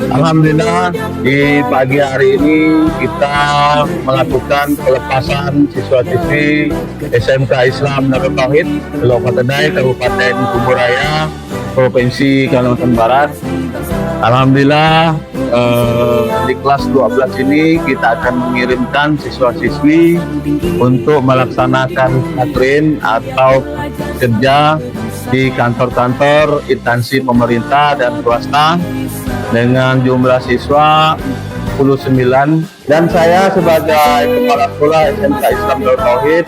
Alhamdulillah di pagi hari ini kita melakukan pelepasan siswa-siswi SMK Islam Darut Tauhid Pulau Patedai, Kabupaten Kuburaya, Provinsi Kalimantan Barat. Alhamdulillah di kelas 12 ini kita akan mengirimkan siswa-siswi untuk melaksanakan katrin atau kerja di kantor-kantor instansi pemerintah dan swasta dengan jumlah siswa 49, dan saya sebagai Kepala Sekolah SMK Islam Darut Tauhid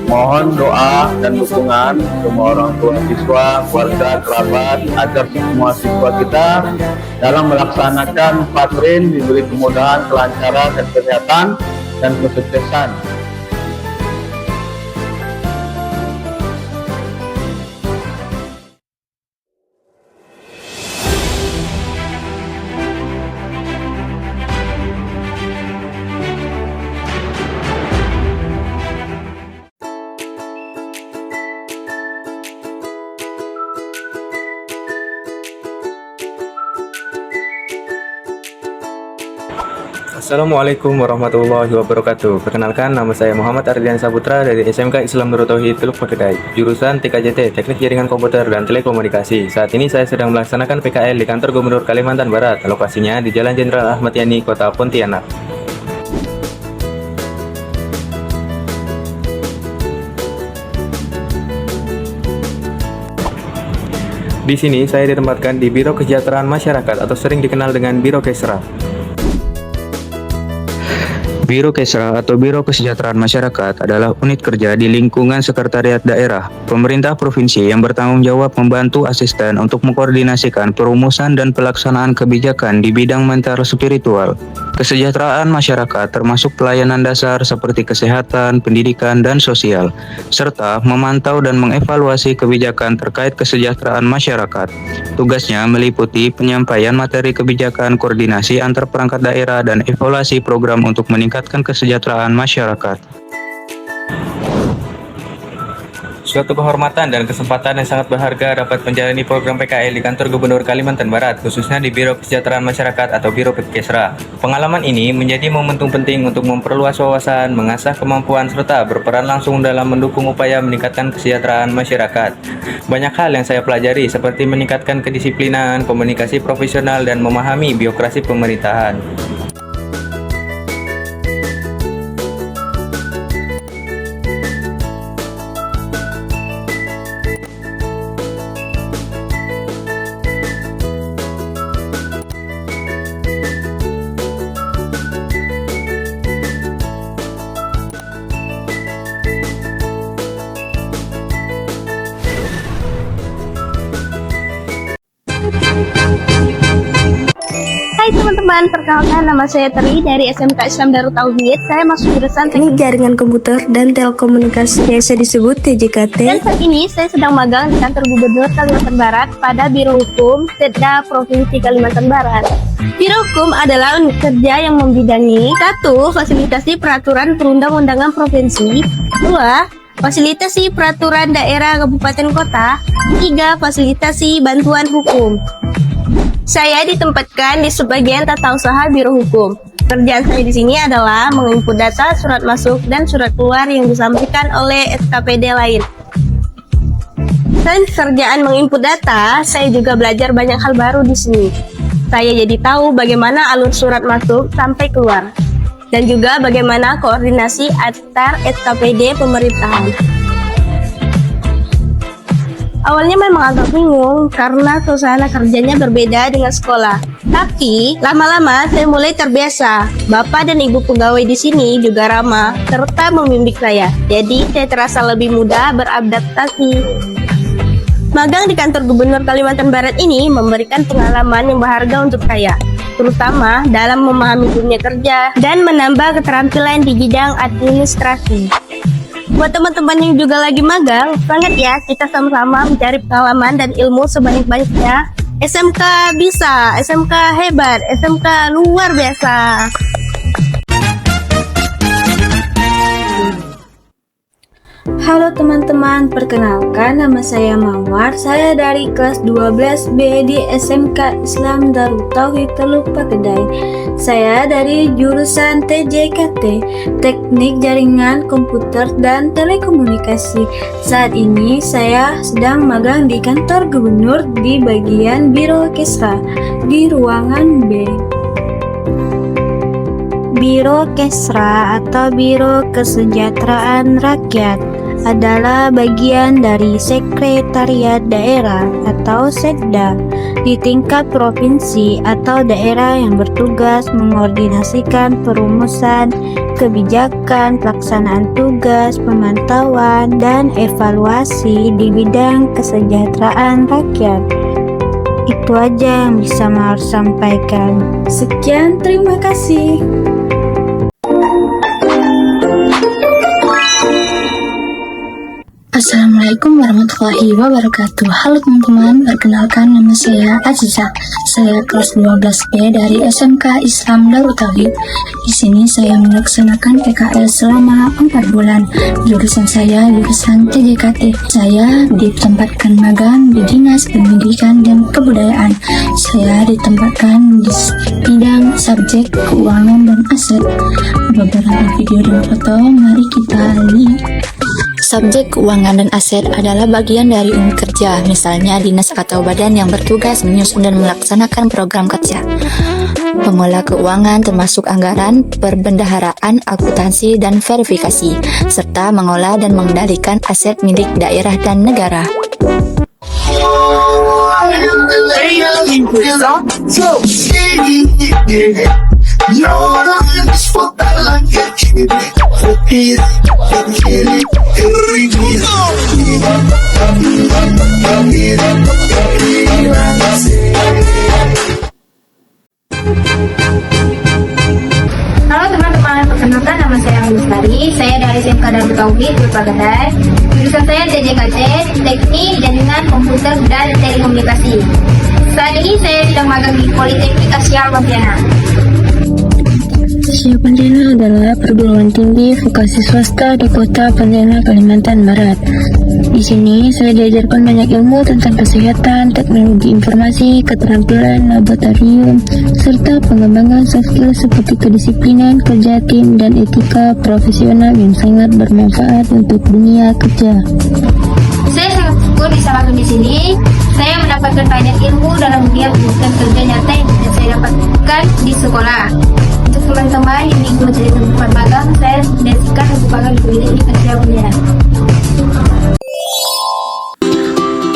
mohon doa dan dukungan semua orang tua siswa, keluarga, kerabat agar semua siswa kita dalam melaksanakan katrin diberi kemudahan, kelancaran, dan kesehatan dan kesuksesan. Assalamualaikum warahmatullahi wabarakatuh. Perkenalkan, nama saya Muhammad Ardian Saputra dari SMK Islam Darut Tauhid Teluk Patedai, jurusan TKJT Teknik Jaringan Komputer dan Telekomunikasi. Saat ini saya sedang melaksanakan PKL di kantor Gubernur Kalimantan Barat, lokasinya di Jalan Jenderal Ahmad Yani, Kota Pontianak. Di sini saya ditempatkan di Biro Kesejahteraan Masyarakat atau sering dikenal dengan Biro Kesra. Biro Kesra atau Biro Kesejahteraan Masyarakat adalah unit kerja di lingkungan sekretariat daerah, pemerintah provinsi yang bertanggung jawab membantu asisten untuk mengkoordinasikan perumusan dan pelaksanaan kebijakan di bidang mental spiritual, kesejahteraan masyarakat termasuk pelayanan dasar seperti kesehatan, pendidikan, dan sosial, serta memantau dan mengevaluasi kebijakan terkait kesejahteraan masyarakat. Tugasnya meliputi penyampaian materi kebijakan, koordinasi antar perangkat daerah, dan evaluasi program untuk meningkatkan kesejahteraan masyarakat. Suatu kehormatan dan kesempatan yang sangat berharga dapat menjalani program PKL di kantor Gubernur Kalimantan Barat, khususnya di Biro Kesejahteraan Masyarakat atau Biro Kesra. Pengalaman ini menjadi momentum penting untuk memperluas wawasan, mengasah kemampuan, serta berperan langsung dalam mendukung upaya meningkatkan kesejahteraan masyarakat. Banyak hal yang saya pelajari seperti meningkatkan kedisiplinan, komunikasi profesional, dan memahami birokrasi pemerintahan. Hai teman-teman, perkenalkan nama saya Tri dari SMK Islam Darut Tauhid. Saya masuk jurusan Teknik Jaringan Komputer dan Telekomunikasi, biasa disebut TJKT. Dan saat ini saya sedang magang di kantor Gubernur Kalimantan Barat pada Biro Hukum Setda Provinsi Kalimantan Barat. Biro Hukum adalah unit kerja yang membidangi 1. Fasilitasi peraturan perundang-undangan provinsi, 2. Fasilitasi peraturan daerah kabupaten kota, 3. Fasilitasi bantuan hukum. Saya ditempatkan di subbagian tata usaha Biro Hukum. Kerjaan saya di sini adalah menginput data surat masuk dan surat keluar yang disampaikan oleh SKPD lain. Selain kerjaan menginput data, saya juga belajar banyak hal baru di sini. Saya jadi tahu bagaimana alur surat masuk sampai keluar, dan juga bagaimana koordinasi antar SKPD pemerintahan. Awalnya memang agak bingung karena suasana kerjanya berbeda dengan sekolah. Tapi lama-lama saya mulai terbiasa. Bapak dan ibu pegawai di sini juga ramah serta membimbing saya. Jadi saya terasa lebih mudah beradaptasi. Magang di kantor Gubernur Kalimantan Barat ini memberikan pengalaman yang berharga untuk saya, terutama dalam memahami dunia kerja dan menambah keterampilan di bidang administrasi. Buat teman-teman yang juga lagi magang, semangat ya, kita sama-sama mencari pengalaman dan ilmu sebanyak-banyaknya. SMK bisa, SMK hebat, SMK luar biasa. Halo teman-teman, perkenalkan nama saya Mawar. Saya dari kelas 12B di SMK Islam Darut Tauhid Teluk Pakedai. Saya dari jurusan TJKT, Teknik Jaringan Komputer dan Telekomunikasi. Saat ini saya sedang magang di kantor gubernur di bagian Biro Kesra di ruangan B. Biro Kesra atau Biro Kesejahteraan Rakyat adalah bagian dari Sekretariat Daerah atau Sekda di tingkat provinsi atau daerah yang bertugas mengordinasikan perumusan kebijakan, pelaksanaan tugas, pemantauan, dan evaluasi di bidang kesejahteraan rakyat. Itu aja yang bisa Mawar sampaikan. Sekian, terima kasih. Assalamualaikum warahmatullahi wabarakatuh. Halo teman-teman, perkenalkan nama saya Aziza. Saya kelas 12B dari SMK Islam Darut Tauhid. Di sini saya melaksanakan PKL selama 4 bulan. Jurusan saya jurusan TJKT. Saya ditempatkan magang di Dinas Pendidikan dan Kebudayaan. Saya ditempatkan di bidang subjek keuangan dan aset. Beberapa video dan foto, mari kita lihat. Subjek keuangan dan aset adalah bagian dari unit kerja, misalnya dinas atau badan yang bertugas menyusun dan melaksanakan program kerja. Pengelola keuangan termasuk anggaran, perbendaharaan, akuntansi, dan verifikasi, serta mengolah dan mengendalikan aset milik daerah dan negara. Halo teman-teman, perkenalkan nama saya Lestari. Saya dari SMK Darut Tauhid Teluk Pakedai. Jurusan saya TJKT, Teknik Jaringan Komputer dan Telekomunikasi. Saat ini saya sedang magang di Politeknik Asia Pontianak. Asia Pontianak adalah perguruan tinggi vokasi swasta di kota Pontianak, Kalimantan Barat. Di sini saya diajarkan banyak ilmu tentang kesehatan, teknologi informasi, keterampilan laboratorium, serta pengembangan soft skill seperti kedisiplinan, kerja tim, dan etika profesional yang sangat bermanfaat untuk dunia kerja. Saya sangat syukur bisa magang di sini. Saya mendapatkan banyak ilmu dalam dunia dan kerja nyata yang tidak saya dapatkan di sekolah. Untuk teman-teman yang ingin mencari tempat magang, saya rekomendasikan untuk magang di Politeknik Asia Pontianak.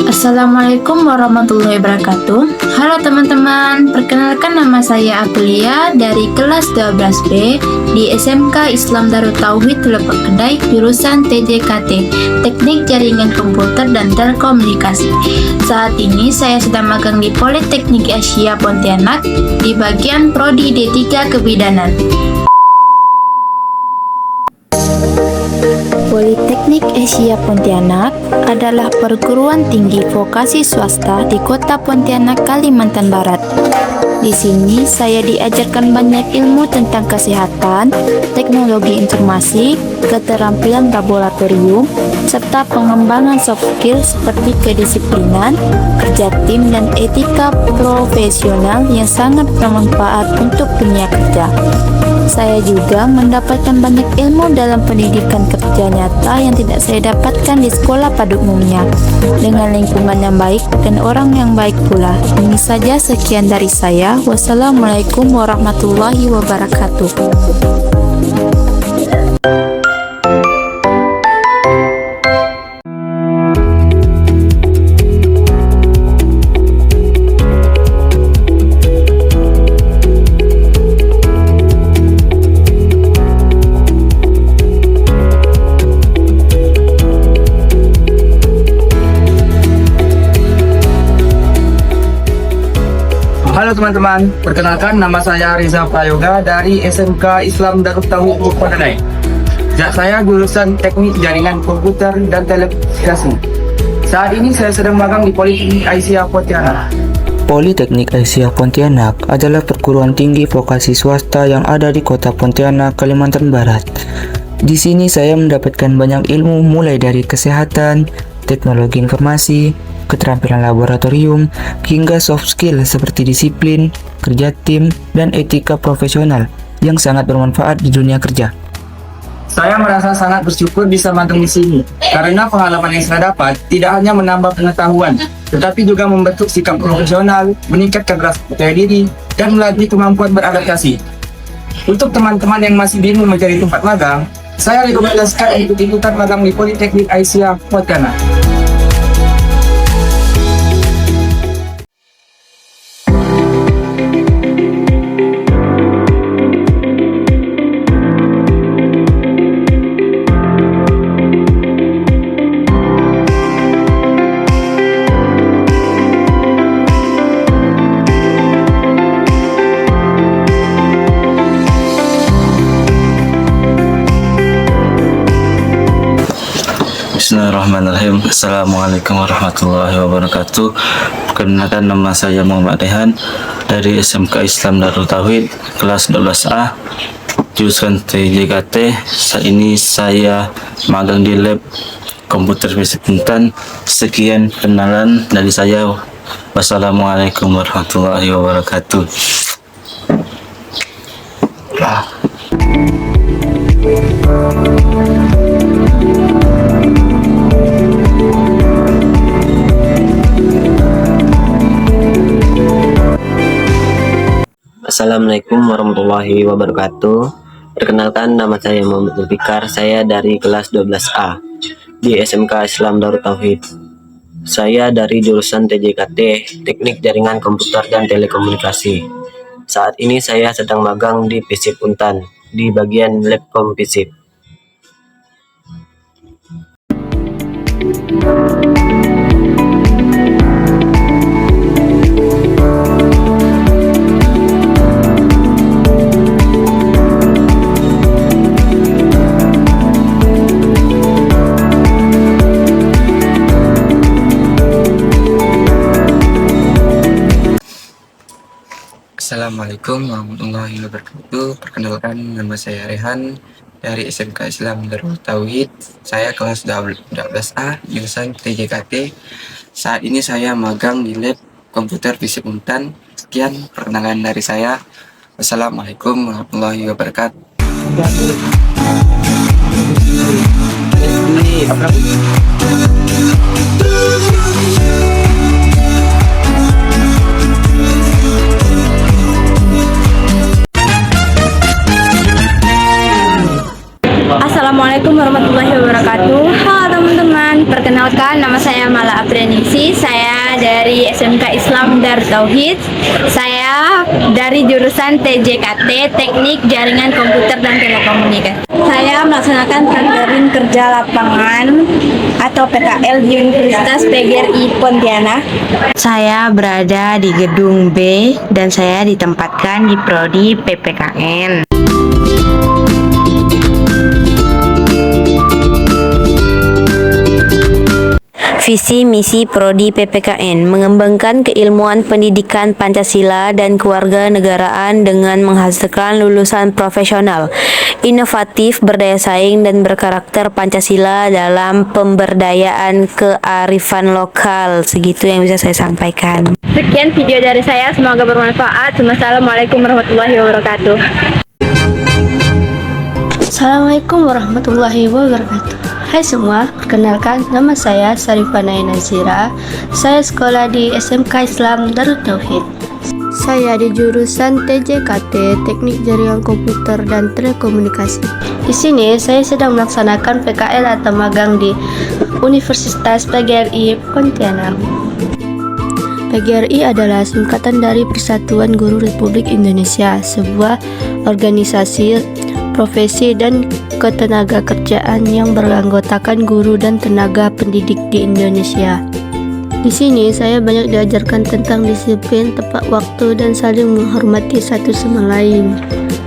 Assalamualaikum warahmatullahi wabarakatuh. Halo teman-teman, perkenalkan nama saya Aprilia dari kelas 12B di SMK Islam Darut Tauhid Teluk Pakedai, jurusan TJKT, Teknik Jaringan Komputer dan Telekomunikasi. Saat ini saya sedang magang di Politeknik Asia Pontianak di bagian Prodi D3 Kebidanan. Politeknik Asia Pontianak adalah perguruan tinggi vokasi swasta di Kota Pontianak, Kalimantan Barat. Di sini saya diajarkan banyak ilmu tentang kesehatan, teknologi informasi, keterampilan laboratorium, serta pengembangan soft skill seperti kedisiplinan, kerja tim, dan etika profesional yang sangat bermanfaat untuk dunia kerja. Saya juga mendapatkan banyak ilmu dalam pendidikan kerja nyata yang tidak saya dapatkan di sekolah pada umumnya, dengan lingkungan yang baik dan orang yang baik pula. Ini saja, sekian dari saya. Wassalamualaikum warahmatullahi wabarakatuh. Halo teman-teman, perkenalkan nama saya Riza Prayoga dari SMK Islam Darut Tauhid Teluk Pakedai. Saya jurusan Teknik Jaringan Komputer dan Telekomunikasi. Saat ini saya sedang magang di Politeknik Asia Pontianak. Politeknik Asia Pontianak adalah perguruan tinggi vokasi swasta yang ada di Kota Pontianak, Kalimantan Barat. Di sini saya mendapatkan banyak ilmu mulai dari kesehatan, teknologi informasi, keterampilan laboratorium, hingga soft skill seperti disiplin, kerja tim, dan etika profesional yang sangat bermanfaat di dunia kerja. Saya merasa sangat bersyukur bisa magang di sini karena pengalaman yang saya dapat tidak hanya menambah pengetahuan, tetapi juga membentuk sikap profesional, meningkatkan rasa percaya diri, dan melatih kemampuan beradaptasi. Untuk teman-teman yang masih bingung mencari tempat magang, saya rekomendasikan untuk ikutan magang di Politeknik Aisyah Pontianak. Bismillahirrahmanirrahim. Assalamualaikum warahmatullahi wabarakatuh. Perkenalkan, nama saya Muhammad Rehan dari SMK Islam Darul Tauhid kelas 12A jurusan TJKT. Saat ini saya magang di lab komputer fisik Intan. Sekian perkenalan dari saya. Wassalamualaikum warahmatullahi wabarakatuh. Assalamualaikum warahmatullahi wabarakatuh. Perkenalkan, nama saya Muhammad Zulfikar. Saya dari kelas 12A di SMK Islam Darut Tauhid. Saya dari jurusan TJKT, Teknik Jaringan Komputer dan Telekomunikasi. Saat ini saya sedang magang di FISIP Untan di bagian Labcom FISIP. Assalamualaikum warahmatullahi wabarakatuh. Perkenalkan, nama saya Rehan dari SMK Islam Darul Tauhid. Saya kelas 12A jurusan TJKT. Saat ini saya magang di lab komputer FISIP Untan. Sekian perkenalan dari saya. Wassalamualaikum warahmatullahi wabarakatuh. Assalamualaikum warahmatullahi wabarakatuh. Halo teman-teman, perkenalkan, nama saya Mala Aprianingsi. Saya dari SMK Islam Darut Tauhid. Saya dari jurusan TJKT, Teknik Jaringan Komputer dan Telekomunikasi. Saya melaksanakan prakterin kerja lapangan atau PKL di Universitas PGRI Pontianak. Saya berada di gedung B dan saya ditempatkan di prodi PPKN. Visi misi prodi PPKN mengembangkan keilmuan pendidikan Pancasila dan kewarganegaraan dengan menghasilkan lulusan profesional, inovatif, berdaya saing dan berkarakter Pancasila dalam pemberdayaan kearifan lokal. Segitu yang bisa saya sampaikan. Sekian video dari saya, semoga bermanfaat. Wassalamualaikum warahmatullahi wabarakatuh. Assalamualaikum warahmatullahi wabarakatuh. Hai semua, perkenalkan, nama saya Sarifana Nazira. Saya sekolah di SMK Islam Darut Tauhid. Saya di jurusan TJKT, Teknik Jaringan Komputer dan Telekomunikasi. Di sini saya sedang melaksanakan PKL atau magang di Universitas PGRI Pontianak. PGRI adalah singkatan dari Persatuan Guru Republik Indonesia, sebuah organisasi profesi dan ketenaga kerjaan yang beranggotakan guru dan tenaga pendidik di Indonesia. Di sini saya banyak diajarkan tentang disiplin, tepat waktu, dan saling menghormati satu sama lain.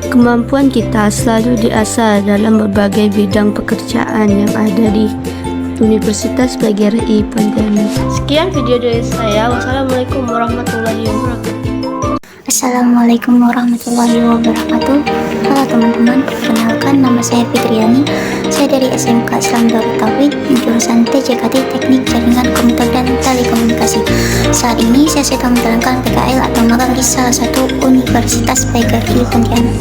Kemampuan kita selalu diasah dalam berbagai bidang pekerjaan yang ada di Universitas PGRI Pontianak. Sekian video dari saya. Wassalamualaikum warahmatullahi wabarakatuh. Assalamualaikum warahmatullahi wabarakatuh. Halo teman-teman, perkenalkan nama saya Fitriani. Saya dari SMK Islam Darut Tauhid, jurusan TJKT Teknik Jaringan Komputer dan Telekomunikasi. Saat ini saya sedang menjalankan PKL atau magang di salah satu universitas baik di Pontianak.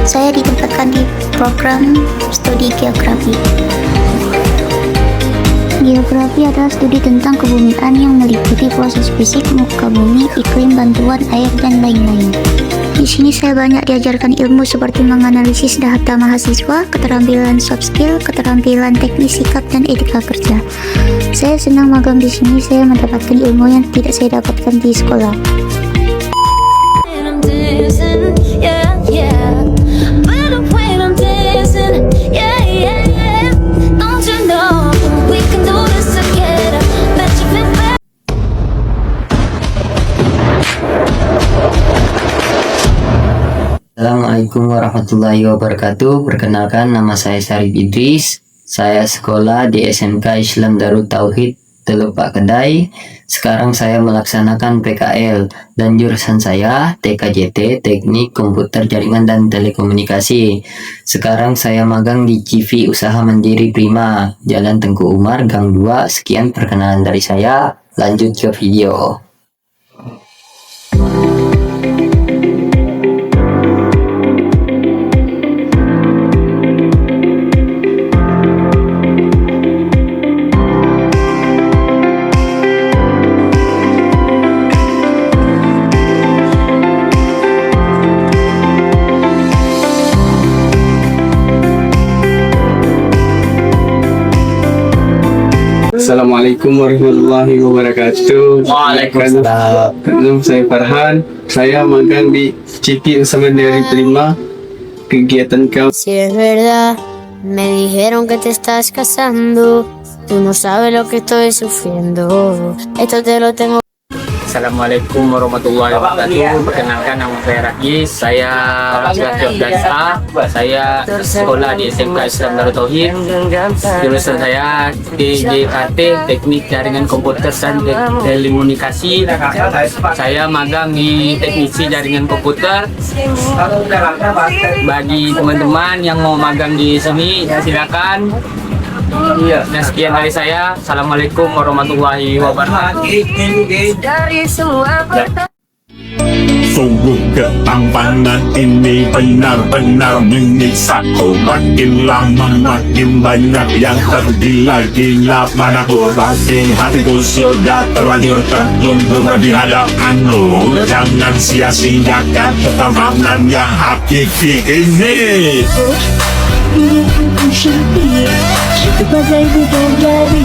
Saya ditempatkan di program studi geografi. Geografi adalah studi tentang kebumian yang meliputi proses fisik muka bumi, iklim, bantuan air, dan lain-lain. Di sini saya banyak diajarkan ilmu seperti menganalisis data mahasiswa, keterampilan soft skill, keterampilan teknis sikap, dan etika kerja. Saya senang magang di sini, saya mendapatkan ilmu yang tidak saya dapatkan di sekolah. Assalamualaikum warahmatullahi wabarakatuh. Perkenalkan, nama saya Syarif Idris. Saya sekolah di SMK Islam Darut Tauhid Teluk Pak Kedai. Sekarang saya melaksanakan PKL dan jurusan saya TKJT Teknik Komputer Jaringan dan Telekomunikasi. Sekarang saya magang di CV Usaha Mandiri Prima, Jalan Tengku Umar, Gang 2. Sekian perkenalan dari saya. Lanjut ke video. Assalamualaikum warahmatullahi wabarakatuh. Waalaikumsalam. Nama saya Farhan. Saya magang di CV Usaha Mandiri Prima. Kegiatan kami. Si es verdad, me dijeron que te estás casando. Tú no sabes lo que estoy sufriendo. Esto te lo tengo. Assalamualaikum warahmatullahi wabarakatuh. Perkenalkan, nama saya Ragis. Saya kelas 12A. Saya sekolah di SMK Islam Darut Tauhid. Jurusan saya TJKT Teknik Jaringan Komputer dan Telekomunikasi. Saya magang di Teknisi Jaringan Komputer. Bagi teman-teman yang mau magang di sini, silakan. Dan sekian dari saya. Assalamualaikum warahmatullahi wabarakatuh. Sungguh ketampanan ini benar-benar menyiksaku. Makin lama makin banyak yang tergila-gila padaku. Tapi hatiku sudah terlanjur tertunduk di hadapanmu. Jangan sia-siakan pertemanan yang hakiki ini. Sebagai bidadari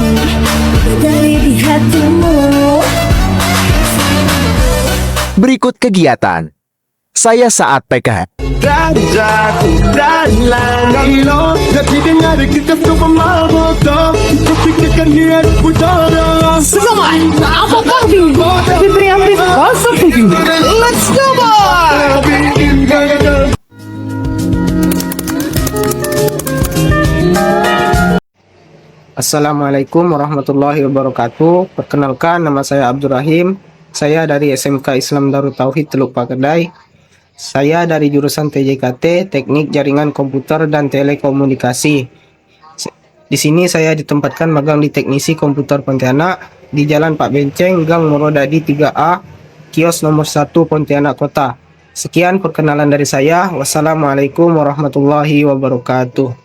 di hatimu. Berikut kegiatan saya saat PKL. Let's go, boy! Assalamualaikum warahmatullahi wabarakatuh. Perkenalkan, nama saya Abdul Rahim. Saya dari SMK Islam Darut Tauhid Teluk Pak Kedai. Saya dari jurusan TJKT Teknik Jaringan Komputer dan Telekomunikasi. Di sini saya ditempatkan magang di Teknisi Komputer Pontianak di Jalan Pak Benceng, Gang Morodadi 3A, kios nomor 1 Pontianak Kota. Sekian perkenalan dari saya. Wassalamualaikum warahmatullahi wabarakatuh.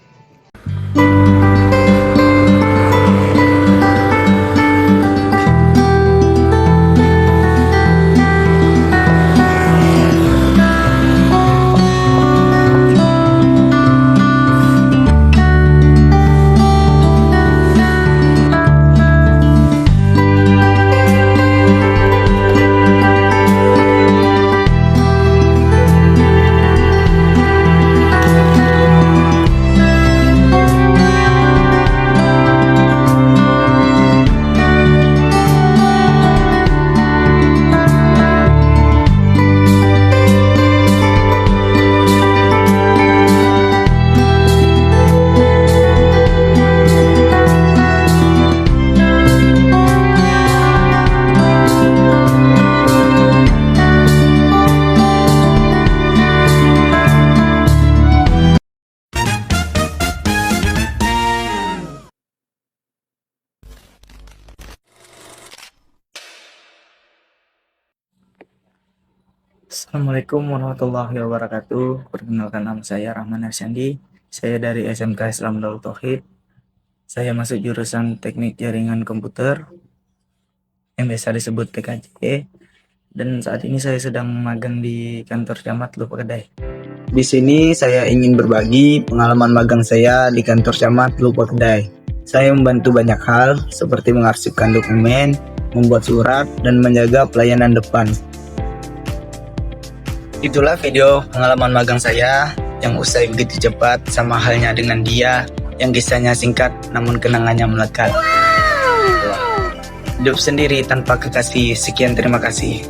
Assalamualaikum warahmatullahi wabarakatuh. Perkenalkan, nama saya Rahman Arsyandi. Saya dari SMK Islam Darut Tauhid. Saya masuk jurusan Teknik Jaringan Komputer yang biasa disebut TKJ. Dan saat ini saya sedang magang di kantor camat Lupa Kedai. Di sini saya ingin berbagi pengalaman magang saya di kantor camat Lupa Kedai. Saya membantu banyak hal seperti mengarsipkan dokumen, membuat surat, dan menjaga pelayanan depan. Itulah video pengalaman magang saya yang usai begitu cepat, sama halnya dengan dia yang kisahnya singkat namun kenangannya melekat. Hidup sendiri tanpa kekasih. Sekian, terima kasih.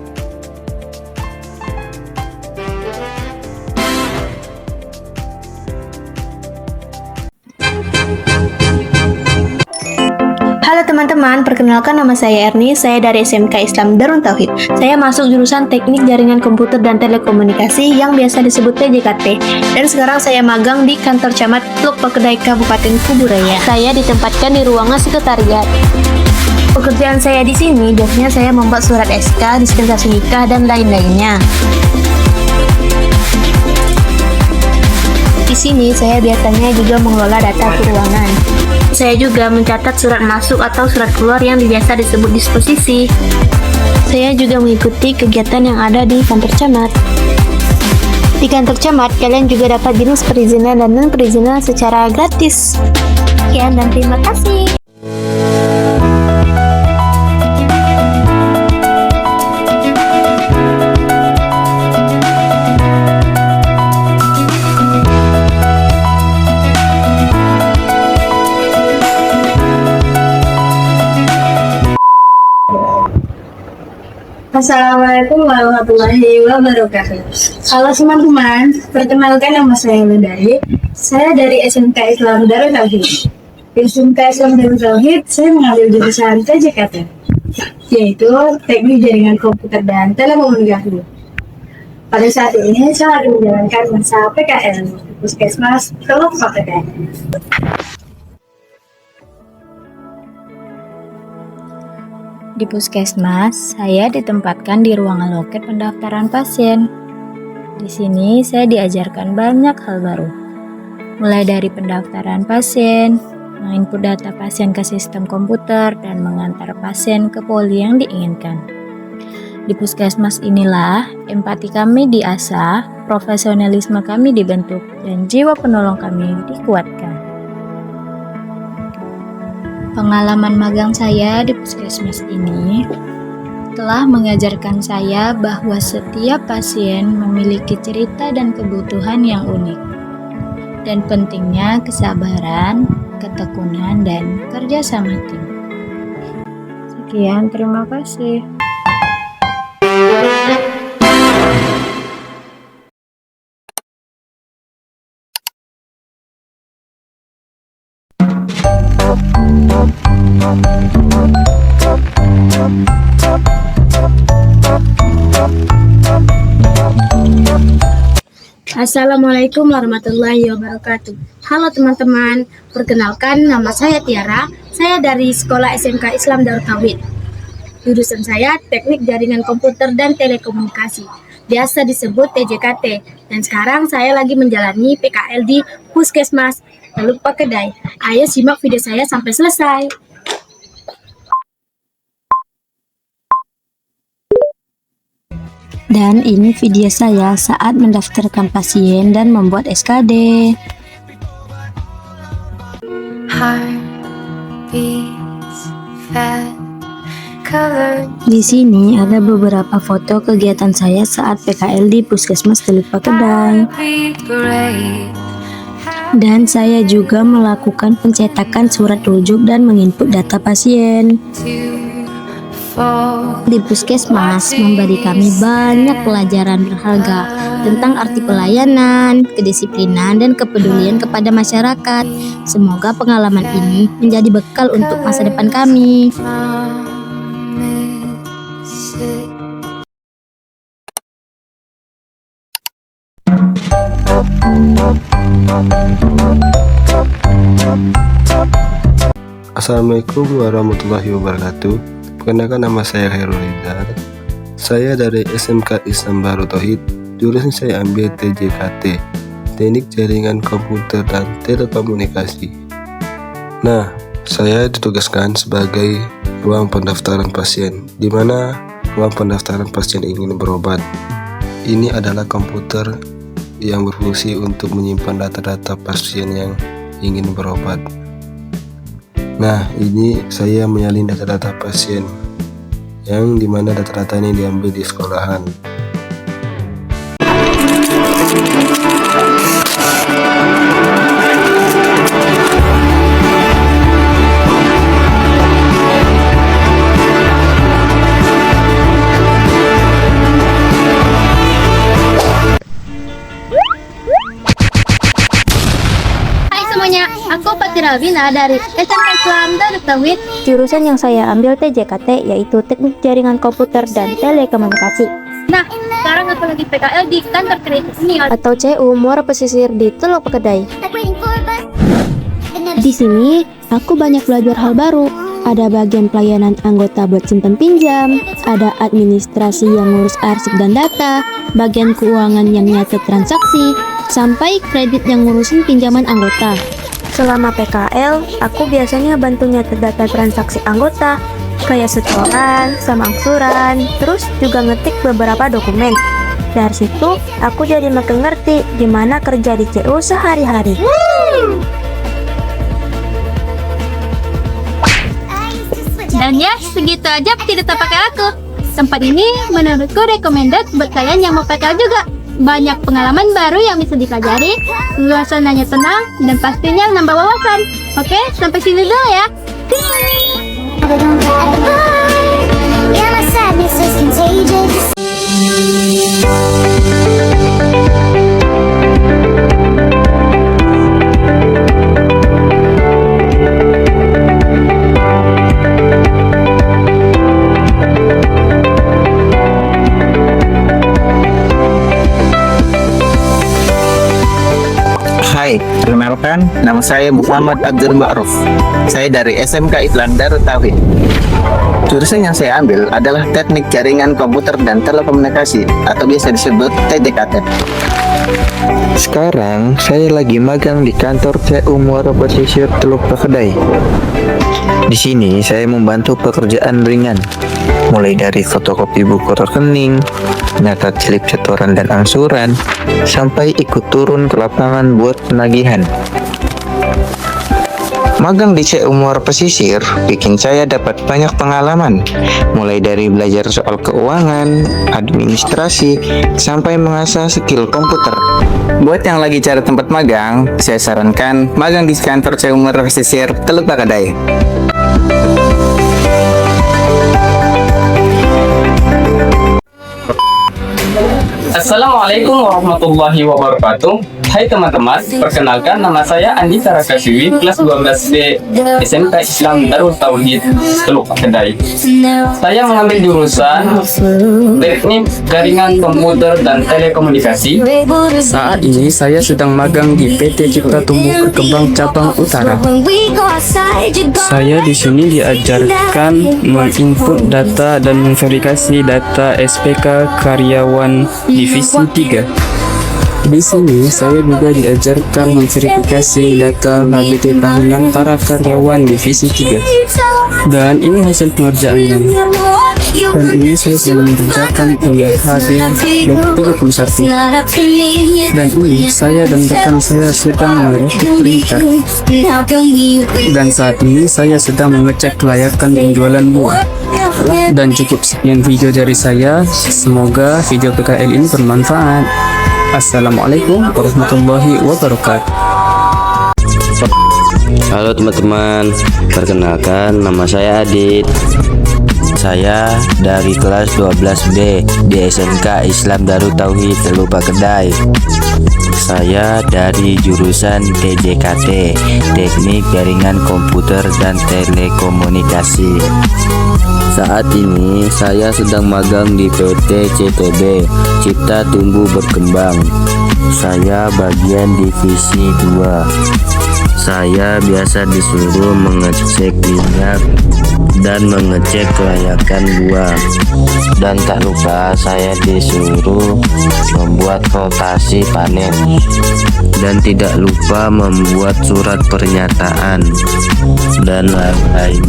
Halo teman-teman, perkenalkan nama saya Erni, saya dari SMK Islam Darut Tauhid. Saya masuk jurusan Teknik Jaringan Komputer dan Telekomunikasi yang biasa disebut TJKT. Dan sekarang saya magang di kantor camat Lupa Kedai Kabupaten Kuburaya. Saya ditempatkan di ruangan sekretariat. Pekerjaan saya di sini biasanya saya membuat surat SK, dispensasi nikah, dan lain-lainnya. Di sini saya biasanya juga mengelola data keuangan. Saya juga mencatat surat masuk atau surat keluar yang biasa disebut disposisi. Saya juga mengikuti kegiatan yang ada di kantor camat. Di kantor camat, kalian juga dapat dinas perizinan dan non-perizinan secara gratis. Sekian dan terima kasih. Assalamualaikum warahmatullahi wabarakatuh. Halo teman-teman, perkenalkan nama saya Ludari. Saya dari SMK Islam Darut Tauhid. Di SMK Islam Darut Tauhid, saya mengambil jurusan TJKT, yaitu Teknik Jaringan Komputer dan Telekomunikasi. Pada saat ini, saya lagi menjalankan masa PKL di Puskesmas Teluk Kedai. Di puskesmas, saya ditempatkan di ruangan loket pendaftaran pasien. Di sini saya diajarkan banyak hal baru. Mulai dari pendaftaran pasien, menginput data pasien ke sistem komputer, dan mengantar pasien ke poli yang diinginkan. Di puskesmas inilah empati kami diasah, profesionalisme kami dibentuk, dan jiwa penolong kami dikuatkan. Pengalaman magang saya di puskesmas ini telah mengajarkan saya bahwa setiap pasien memiliki cerita dan kebutuhan yang unik, dan pentingnya kesabaran, ketekunan, dan kerja sama tim. Sekian, terima kasih. Assalamualaikum warahmatullahi wabarakatuh. Halo teman-teman, perkenalkan nama saya Tiara. Saya dari sekolah SMK Islam Darut Tauhid. Jurusan saya Teknik Jaringan Komputer dan Telekomunikasi, biasa disebut TJKT. Dan sekarang saya lagi menjalani PKL di Puskesmas Lupa Kedai. Ayo simak video saya sampai selesai. Dan ini video saya saat mendaftarkan pasien dan membuat SKD. Di sini ada beberapa foto kegiatan saya saat PKL di Puskesmas Lupa Kedai. Dan saya juga melakukan pencetakan surat rujuk dan menginput data pasien. Di puskesmas memberi kami banyak pelajaran berharga tentang arti pelayanan, kedisiplinan, dan kepedulian kepada masyarakat. Semoga pengalaman ini menjadi bekal untuk masa depan kami. Assalamualaikum warahmatullahi wabarakatuh. Perkenalkan nama saya Khairul Rizal. Saya dari SMK Islam Darut Tauhid. Jurusan saya ambil TJKT, Teknik Jaringan Komputer dan Telekomunikasi. Nah, saya ditugaskan sebagai ruang pendaftaran pasien, di mana ruang pendaftaran pasien ingin berobat. Ini adalah komputer yang berfungsi untuk menyimpan data-data pasien yang ingin berobat. Nah, ini saya menyalin data-data pasien, yang dimana data-data ini diambil di sekolahan. Aku Fatira Bina dari SMK Islam Darut Tauhid. Jurusan yang saya ambil TJKT yaitu Teknik Jaringan Komputer dan Telekomunikasi. Nah, sekarang aku lagi PKL di kantor kredit ini atau CU Muara Pesisir di Teluk Pakedai. Di sini aku banyak belajar hal baru. Ada bagian pelayanan anggota buat simpan pinjam, ada administrasi yang ngurus arsip dan data, bagian keuangan yang nyatet transaksi, sampai kredit yang ngurusin pinjaman anggota. Selama PKL, aku biasanya bantu nyatet data transaksi anggota, kayak setoran, sama angsuran, terus juga ngetik beberapa dokumen. Dari situ, aku jadi makin ngerti gimana kerja di CU sehari-hari. Dan ya, segitu aja cerita pakai aku. Tempat ini menurutku recommended buat kalian yang mau PKL juga. Banyak pengalaman baru yang bisa dipelajari, suasananya tenang, dan pastinya nambah wawasan. Oke, sampai sini dulu ya. Hai, perkenalkan, nama saya Muhammad Abdul Ma'ruf. Saya dari SMK Islam Darut Tauhid. Jurusan yang saya ambil adalah Teknik Jaringan Komputer dan Telekomunikasi atau biasa disebut TJKT. Sekarang saya lagi magang di kantor CU Muara Pesisir Teluk Pakedai. Di sini saya membantu pekerjaan ringan, mulai dari fotokopi buku rekening, nyatat slip setoran dan angsuran, sampai ikut turun ke lapangan buat penagihan. Magang di CU Muara Pesisir bikin saya dapat banyak pengalaman, mulai dari belajar soal keuangan, administrasi, sampai mengasah skill komputer. Buat yang lagi cari tempat magang, saya sarankan magang di kantor CU Muara Pesisir Teluk Pakedai. Assalamualaikum warahmatullahi wabarakatuh. Hai teman-teman, perkenalkan nama saya Andi Tarakasiwi, kelas 12B SMK Islam Darut Tauhid Teluk Pakedai. Saya mengambil jurusan Teknik Jaringan Komputer dan Telekomunikasi. Saat ini saya sedang magang di PT Cipta Tumbuh Kembang Cabang Utara. Saya di sini diajarkan menginput data dan memverifikasi data SPK karyawan divisi 3. Di sini saya juga diajarkan memverifikasi data HBT tahunan para karyawan divisi 3. Dan ini hasil pengerjaannya. Dan ini saya sedang mengerjakan PHD 31. Dan ini saya dan rekan saya sedang merakit printer. Dan saat ini saya sedang mengecek kelayakan penjualan buah. Dan cukup sekian video dari saya. Semoga video PKL ini bermanfaat. Assalamualaikum warahmatullahi wabarakatuh. Halo teman-teman, perkenalkan nama saya Adit. Saya dari kelas 12B di SMK Islam Darut Tauhid Teluk Pakedai. Saya dari jurusan TJKT, Teknik Jaringan Komputer dan Telekomunikasi. Saat ini saya sedang magang di PT CTB, Cipta Tumbuh Berkembang. Saya bagian divisi 2. Saya biasa disuruh mengecek minyak dan mengecek kelayakan buah. Dan tak lupa saya disuruh membuat rotasi panen. Dan tidak lupa membuat surat pernyataan dan lain-lain.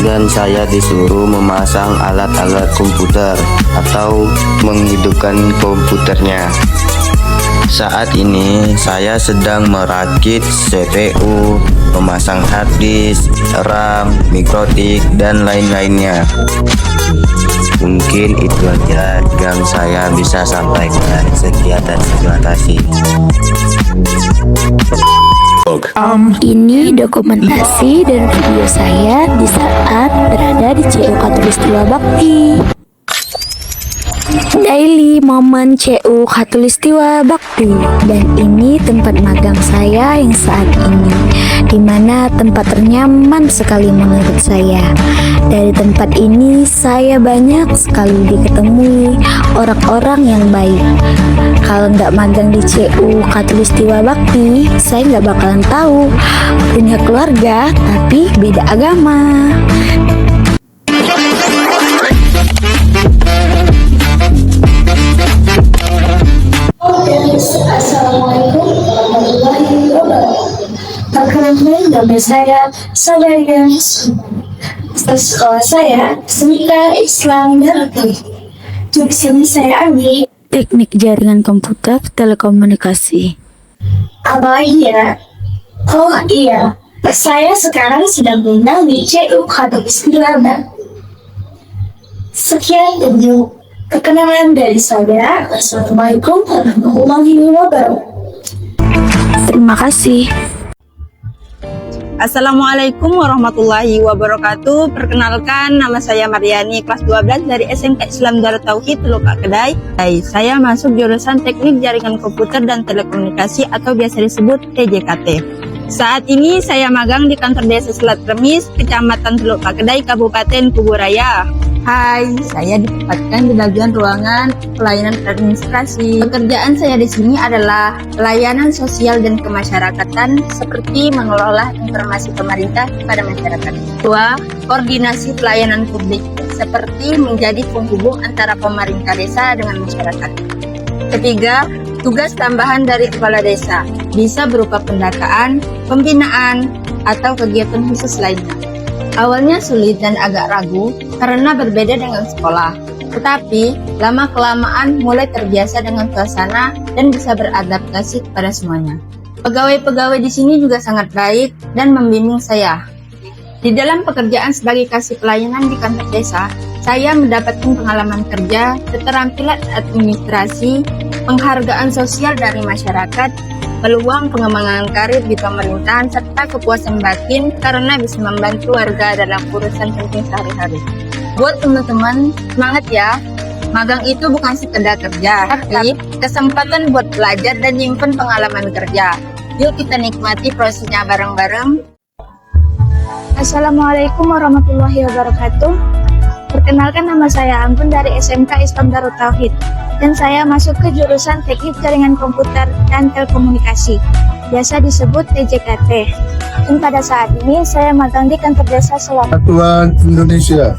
Dan saya disuruh memasang alat-alat komputer atau menghidupkan komputernya. Saat ini saya sedang merakit CPU, memasang hard disk, RAM, mikrotik, dan lain-lainnya. Mungkin itu aja yang saya bisa sampaikan. Sekian dan terima kasih. Ini dokumentasi dan video saya di saat berada di CU Khatulistiwa Bakti. Daily Momen CU Khatulistiwa Bakti. Dan ini tempat magang saya yang saat ini, dimana tempat ternyaman sekali menurut saya. Dari tempat ini saya banyak sekali diketemui orang-orang yang baik. Kalau nggak magang di CU Khatulistiwa Bakti, saya nggak bakalan tahu punya keluarga tapi beda agama. Assalamualaikum warahmatullahi wabarakatuh. Perkenalkan nama saya Sabaria. Sekolah saya SMK Islam Darut Tauhid. Jurusan saya ambil Teknik Jaringan Komputer Telekomunikasi. Apa iya? Oh iya, saya sekarang sedang belajar di CU Khatulistiwa Bakti. Sekian dulu perkenalan dari saya. Assalamualaikum warahmatullahi wabarakatuh. Terima kasih. Assalamualaikum warahmatullahi wabarakatuh. Perkenalkan, nama saya Mariani, kelas 12 dari SMK Islam Darut Tauhid Teluk Pak Kedai. Saya masuk jurusan Teknik Jaringan Komputer dan Telekomunikasi atau biasa disebut TJKT. Saat ini saya magang di kantor Desa Selat Remis, Kecamatan Teluk Pak Kedai, Kabupaten Kuburaya. Hai, saya ditempatkan di bagian ruangan pelayanan administrasi. Pekerjaan saya di sini adalah pelayanan sosial dan kemasyarakatan seperti mengelola informasi pemerintah kepada masyarakat. 2. Koordinasi pelayanan publik seperti menjadi penghubung antara pemerintah desa dengan masyarakat. 3. Tugas tambahan dari kepala desa bisa berupa pendataan, pembinaan, atau kegiatan khusus lainnya. Awalnya sulit dan agak ragu karena berbeda dengan sekolah. Tetapi, lama-kelamaan mulai terbiasa dengan suasana dan bisa beradaptasi kepada semuanya. Pegawai-pegawai di sini juga sangat baik dan membimbing saya. Di dalam pekerjaan sebagai kasih pelayanan di kantor desa, saya mendapatkan pengalaman kerja, keterampilan administrasi, penghargaan sosial dari masyarakat, peluang pengembangan karir di pemerintahan, serta kepuasan batin karena bisa membantu warga dalam urusan penting sehari-hari. Buat teman-teman, semangat ya! Magang itu bukan sekedar kerja, tapi kesempatan buat belajar dan nyimpen pengalaman kerja. Yuk kita nikmati prosesnya bareng-bareng. Assalamualaikum warahmatullahi wabarakatuh. Perkenalkan, nama saya Anggun dari SMK Islam Darut Tauhid. Dan saya masuk ke jurusan Teknik Jaringan Komputer dan Telekomunikasi, biasa disebut TJKT. Dan pada saat ini saya magang di kantor desa Selat Satuan Indonesia.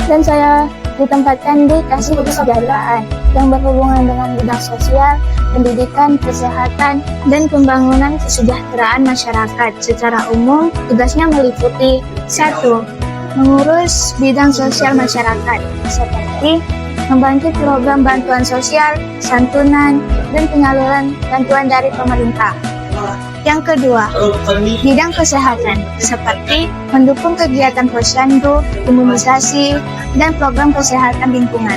Dan saya ditempatkan di kasih kesejahteraan yang berhubungan dengan bidang sosial, pendidikan, kesehatan, dan pembangunan kesejahteraan masyarakat. Secara umum, tugasnya meliputi 1. Mengurus bidang sosial masyarakat, seperti membantu program bantuan sosial, santunan, dan penyaluran bantuan dari pemerintah. Yang kedua, bidang kesehatan, seperti mendukung kegiatan posyandu, imunisasi, dan program kesehatan lingkungan.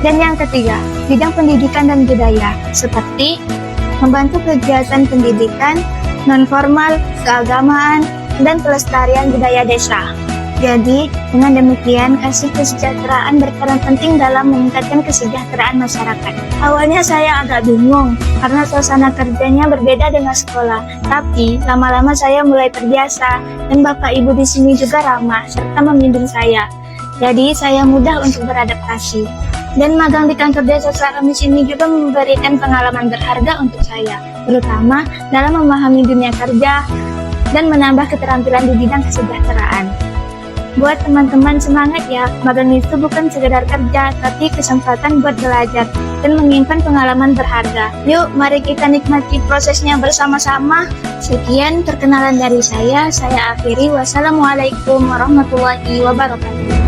Dan yang ketiga, bidang pendidikan dan budaya, seperti membantu kegiatan pendidikan, non-formal, keagamaan, dan pelestarian budaya desa. Jadi, dengan demikian, kasih kesejahteraan berperan penting dalam meningkatkan kesejahteraan masyarakat. Awalnya saya agak bingung, karena suasana kerjanya berbeda dengan sekolah. Tapi, lama-lama saya mulai terbiasa, dan Bapak Ibu di sini juga ramah, serta membimbing saya. Jadi, saya mudah untuk beradaptasi. Dan magang di kantor desa Saramis ini juga memberikan pengalaman berharga untuk saya, terutama dalam memahami dunia kerja dan menambah keterampilan di bidang kesejahteraan. Buat teman-teman semangat ya, magang itu bukan sekedar kerja, tapi kesempatan buat belajar dan menyimpan pengalaman berharga. Yuk, mari kita nikmati prosesnya bersama-sama. Sekian perkenalan dari saya akhiri. Wassalamualaikum warahmatullahi wabarakatuh.